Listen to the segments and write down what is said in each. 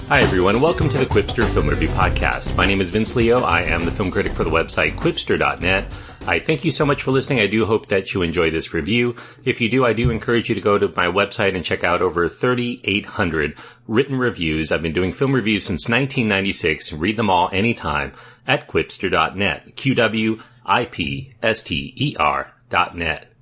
Hi everyone, welcome to the Quipster Film Review Podcast. My name is Vince Leo. I am the film critic for the website Quipster.net. I thank you so much for listening. I do hope that you enjoy this review. If you do, I do encourage you to go to my website and check out over 3,800 written reviews. I've been doing film reviews since 1996. Read them all anytime at Quipster.net. QWIPSTER.net.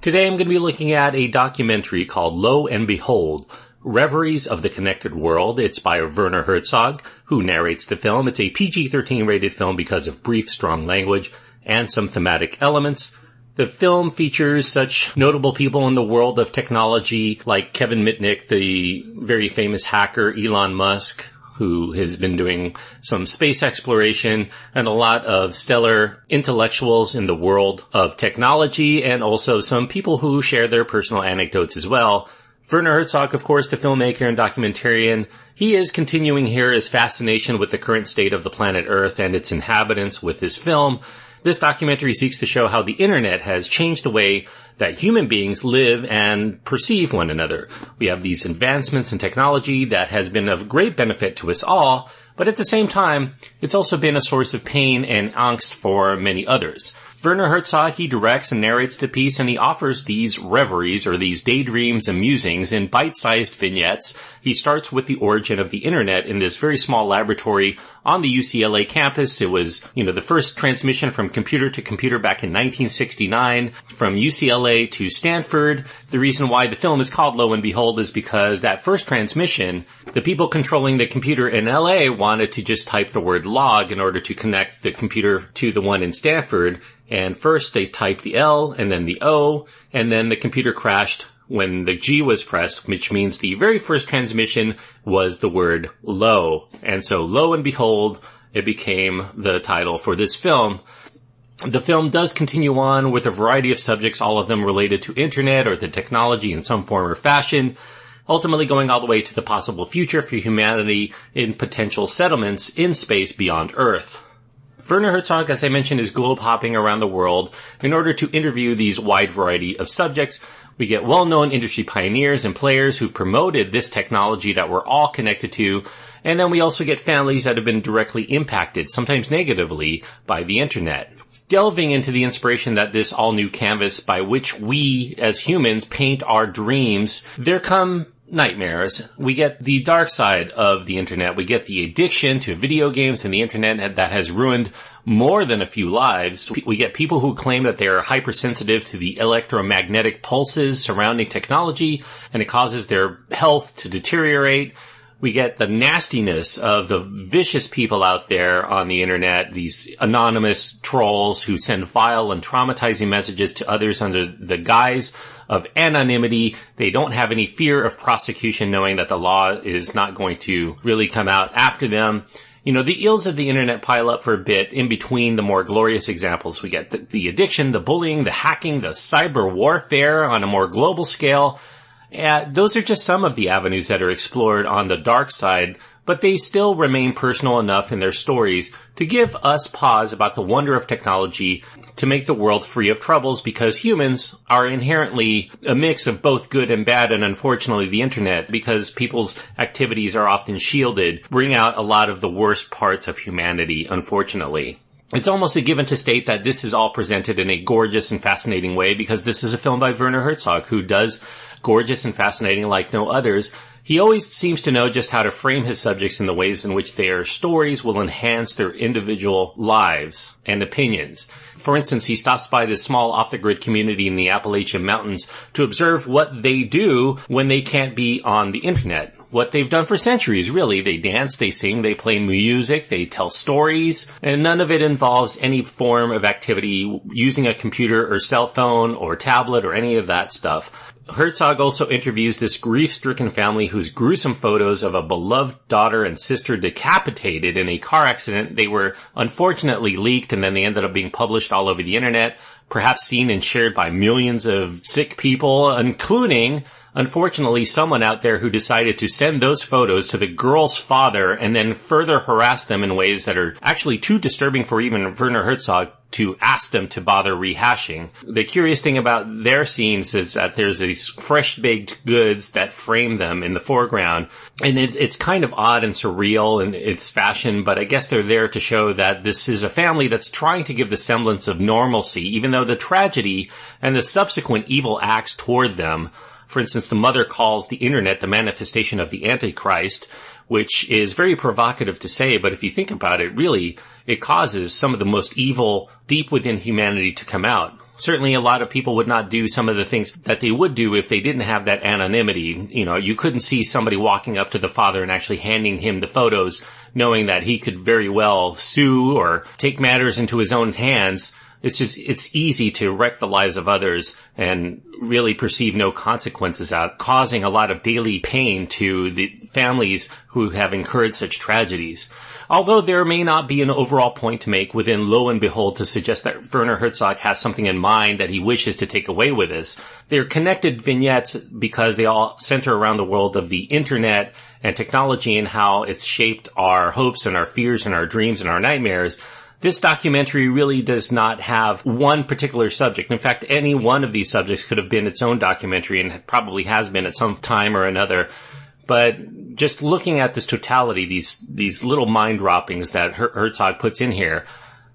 Today I'm going to be looking at a documentary called Lo and Behold, Reveries of the Connected World. It's by Werner Herzog, who narrates the film. It's a PG-13 rated film because of brief, strong language and some thematic elements. The film features such notable people in the world of technology like Kevin Mitnick, the very famous hacker Elon Musk, who has been doing some space exploration, and a lot of stellar intellectuals in the world of technology, and also some people who share their personal anecdotes as well. Werner Herzog, of course, the filmmaker and documentarian, he is continuing here his fascination with the current state of the planet Earth and its inhabitants with his film. This documentary seeks to show how the internet has changed the way that human beings live and perceive one another. We have these advancements in technology that has been of great benefit to us all, but at the same time, it's also been a source of pain and angst for many others. Werner Herzog, he directs and narrates the piece, and he offers these reveries, or these daydreams and musings, in bite-sized vignettes. He starts with the origin of the internet in this very small laboratory on the UCLA campus. It was, the first transmission from computer to computer back in 1969, from UCLA to Stanford. The reason why the film is called Lo and Behold is because that first transmission, the people controlling the computer in LA wanted to just type the word log in order to connect the computer to the one in Stanford. And first they typed the L and then the O, and then the computer crashed when the G was pressed, which means the very first transmission was the word lo. And so Lo and Behold, it became the title for this film. The film does continue on with a variety of subjects, all of them related to internet or the technology in some form or fashion, ultimately going all the way to the possible future for humanity in potential settlements in space beyond Earth. Werner Herzog, as I mentioned, is globe-hopping around the world in order to interview these wide variety of subjects. We get well-known industry pioneers and players who've promoted this technology that we're all connected to. And then we also get families that have been directly impacted, sometimes negatively, by the internet. Delving into the inspiration that this all-new canvas by which we, as humans, paint our dreams, there come nightmares. We get the dark side of the internet. We get the addiction to video games and the internet that has ruined more than a few lives. We get people who claim that they are hypersensitive to the electromagnetic pulses surrounding technology, and it causes their health to deteriorate. We get the nastiness of the vicious people out there on the internet, these anonymous trolls who send vile and traumatizing messages to others under the guise of anonymity. They don't have any fear of prosecution, knowing that the law is not going to really come out after them. The ills of the internet pile up for a bit in between the more glorious examples. We get the addiction, the bullying, the hacking, the cyber warfare on a more global scale. Those are just some of the avenues that are explored on the dark side, but they still remain personal enough in their stories to give us pause about the wonder of technology to make the world free of troubles, because humans are inherently a mix of both good and bad, and unfortunately the internet, because people's activities are often shielded, bring out a lot of the worst parts of humanity, unfortunately. It's almost a given to state that this is all presented in a gorgeous and fascinating way, because this is a film by Werner Herzog, who does gorgeous and fascinating like no others. He always seems to know just how to frame his subjects in the ways in which their stories will enhance their individual lives and opinions. For instance, he stops by this small off-the-grid community in the Appalachian Mountains to observe what they do when they can't be on the internet. What they've done for centuries, really. They dance, they sing, they play music, they tell stories, and none of it involves any form of activity using a computer or cell phone or tablet or any of that stuff. Herzog also interviews this grief-stricken family whose gruesome photos of a beloved daughter and sister decapitated in a car accident, they were unfortunately leaked, and then they ended up being published all over the internet, perhaps seen and shared by millions of sick people, including unfortunately someone out there who decided to send those photos to the girl's father and then further harass them in ways that are actually too disturbing for even Werner Herzog to ask them to bother rehashing. The curious thing about their scenes is that there's these fresh baked goods that frame them in the foreground, and it's kind of odd and surreal in its fashion, but I guess they're there to show that this is a family that's trying to give the semblance of normalcy, even though the tragedy and the subsequent evil acts toward them. For instance, the mother calls the internet the manifestation of the Antichrist, which is very provocative to say, but if you think about it, really, it causes some of the most evil deep within humanity to come out. Certainly a lot of people would not do some of the things that they would do if they didn't have that anonymity. You know, you couldn't see somebody walking up to the father and actually handing him the photos, knowing that he could very well sue or take matters into his own hands. It's easy to wreck the lives of others and really perceive no consequences out, causing a lot of daily pain to the families who have incurred such tragedies. Although there may not be an overall point to make within Lo and Behold to suggest that Werner Herzog has something in mind that he wishes to take away with this. They're connected vignettes because they all center around the world of the internet and technology and how it's shaped our hopes and our fears and our dreams and our nightmares. This documentary really does not have one particular subject. In fact, any one of these subjects could have been its own documentary and probably has been at some time or another. But just looking at this totality, these little mind droppings that Herzog puts in here,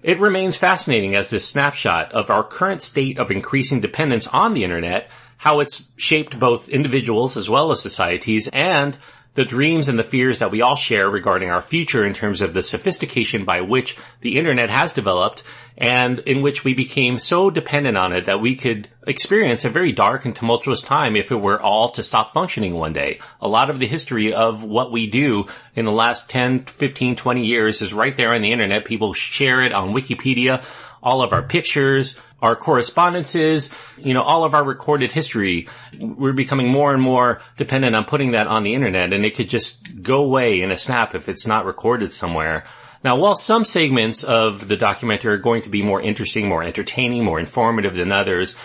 it remains fascinating as this snapshot of our current state of increasing dependence on the internet, how it's shaped both individuals as well as societies, and the dreams and the fears that we all share regarding our future in terms of the sophistication by which the internet has developed and in which we became so dependent on it that we could experience a very dark and tumultuous time if it were all to stop functioning one day. A lot of the history of what we do in the last 10, 15, 20 years is right there on the internet. People share it on Wikipedia. All of our pictures, our correspondences, all of our recorded history. We're becoming more and more dependent on putting that on the internet, and it could just go away in a snap if it's not recorded somewhere. Now, while some segments of the documentary are going to be more interesting, more entertaining, more informative than others,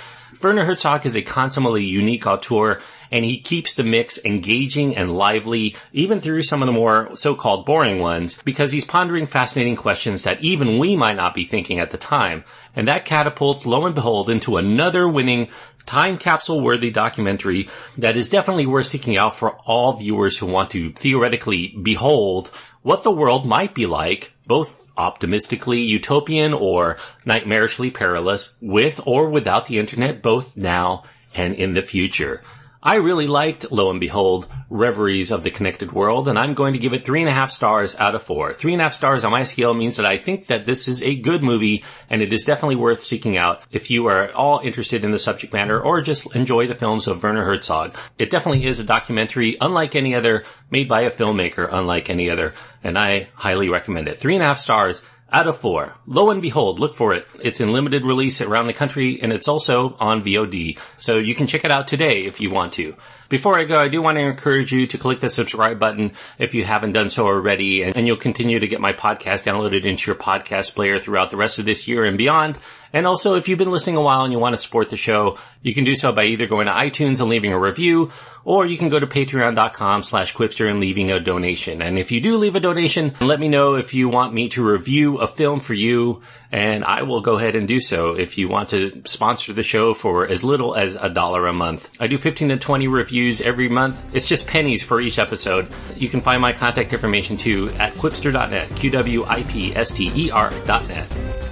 Werner Herzog is a consummately unique auteur, and he keeps the mix engaging and lively, even through some of the more so-called boring ones, because he's pondering fascinating questions that even we might not be thinking at the time. And that catapults Lo and Behold into another winning, time capsule-worthy documentary that is definitely worth seeking out for all viewers who want to theoretically behold what the world might be like, both optimistically utopian or nightmarishly perilous, with or without the internet, both now and in the future. I really liked, Lo and Behold, Reveries of the Connected World, and I'm going to give it 3.5 stars out of 4. 3.5 stars on my scale means that I think that this is a good movie, and it is definitely worth seeking out if you are at all interested in the subject matter or just enjoy the films of Werner Herzog. It definitely is a documentary unlike any other, made by a filmmaker unlike any other, and I highly recommend it. 3.5 stars out of 4. Lo and Behold, look for it. It's in limited release around the country, and it's also on VOD, so you can check it out today if you want to. Before I go, I do want to encourage you to click the subscribe button if you haven't done so already, and you'll continue to get my podcast downloaded into your podcast player throughout the rest of this year and beyond. And also, if you've been listening a while and you want to support the show, you can do so by either going to iTunes and leaving a review, or you can go to patreon.com/Quipster and leaving a donation. And if you do leave a donation, let me know if you want me to review a film for you, and I will go ahead and do so if you want to sponsor the show for as little as $1 a month. I do 15 to 20 reviews every month. It's just pennies for each episode. You can find my contact information too at quipster.net, QWIPSTER.net.